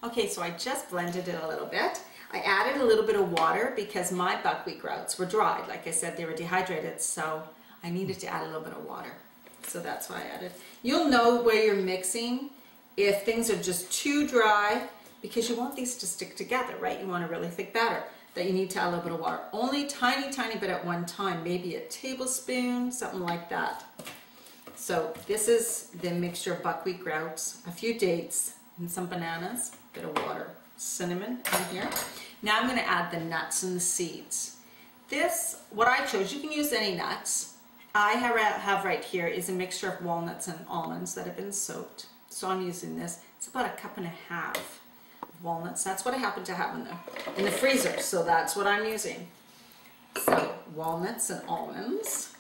Okay, so I just blended it a little bit. I added a little bit of water because my buckwheat groats were dried. Like I said, they were dehydrated, so I needed to add a little bit of water. So that's why I added. You'll know where you're mixing if things are just too dry, because you want these to stick together, right? You want a really thick batter, that you need to add a little bit of water. Only tiny, tiny bit at one time, maybe a tablespoon, something like that. So this is the mixture of buckwheat grouts, a few dates, and some bananas, a bit of water, cinnamon in here. Now I'm going to add the nuts and the seeds. This, what I chose, you can use any nuts. I have right here is a mixture of walnuts and almonds that have been soaked. So I'm using this. It's about 1.5 cups of walnuts. That's what I happen to have in the freezer. So that's what I'm using. So walnuts and almonds.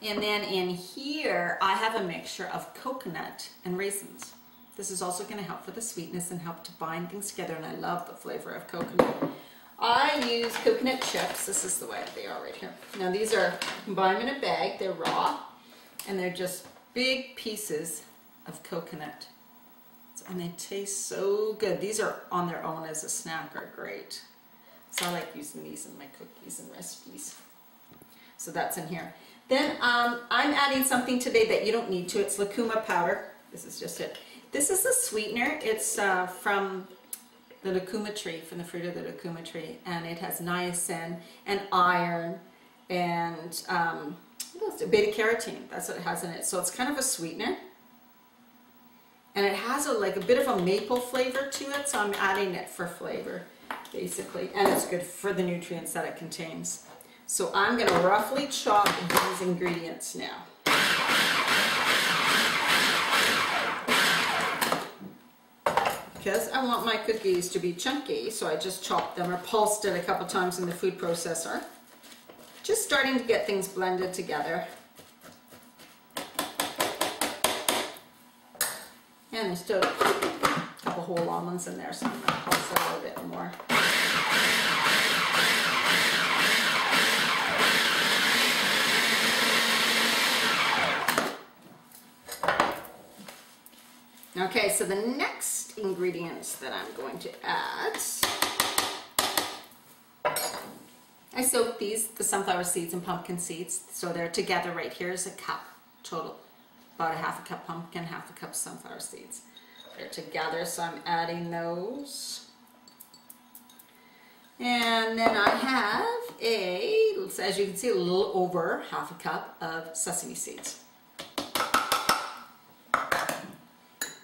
And then in here, I have a mixture of coconut and raisins. This is also going to help for the sweetness and help to bind things together, and I love the flavor of coconut. I use coconut chips. This is the way they are right here. Now these are, you can buy them in a bag, they're raw, and they're just big pieces of coconut. And they taste so good. These are on their own as a snack are great. So I like using these in my cookies and recipes. So that's in here. Then I'm adding something today that you don't need to. It's lucuma powder. This is just it. This is a sweetener. It's from the lucuma tree, from the fruit of the lucuma tree, and it has niacin and iron and beta carotene. That's what it has in it. So it's kind of a sweetener, and it has like a bit of a maple flavor to it. So I'm adding it for flavor, basically, and it's good for the nutrients that it contains. So I'm going to roughly chop these ingredients now. Because I want my cookies to be chunky, so I just chopped them or pulsed it a couple times in the food processor. Just starting to get things blended together. And there's still a couple whole almonds in there, so I'm going to pulse it a little bit more. Okay, so the next ingredients that I'm going to add, I soaked these, the sunflower seeds and pumpkin seeds, so they're together right here is a cup total. About 1/2 cup pumpkin, 1/2 cup sunflower seeds. They're together, so I'm adding those. And then I have as you can see, a little over 1/2 cup of sesame seeds.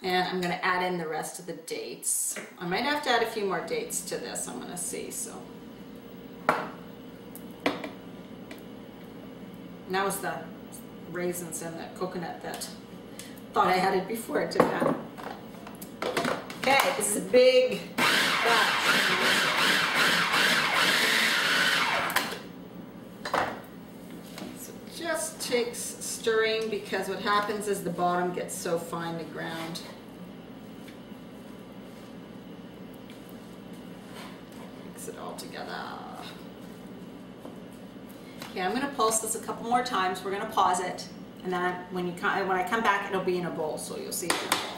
And I'm going to add in the rest of the dates. I might have to add a few more dates to this, I'm going to see. So now it's the raisins and the coconut that thought I had it before I did that. Okay, this is a big batch. So it just takes stirring, because what happens is the bottom gets so finely ground. Mix it all together. Okay, I'm going to pulse this a couple more times. We're going to pause it, and then when I come back, it'll be in a bowl, so you'll see it in a bowl.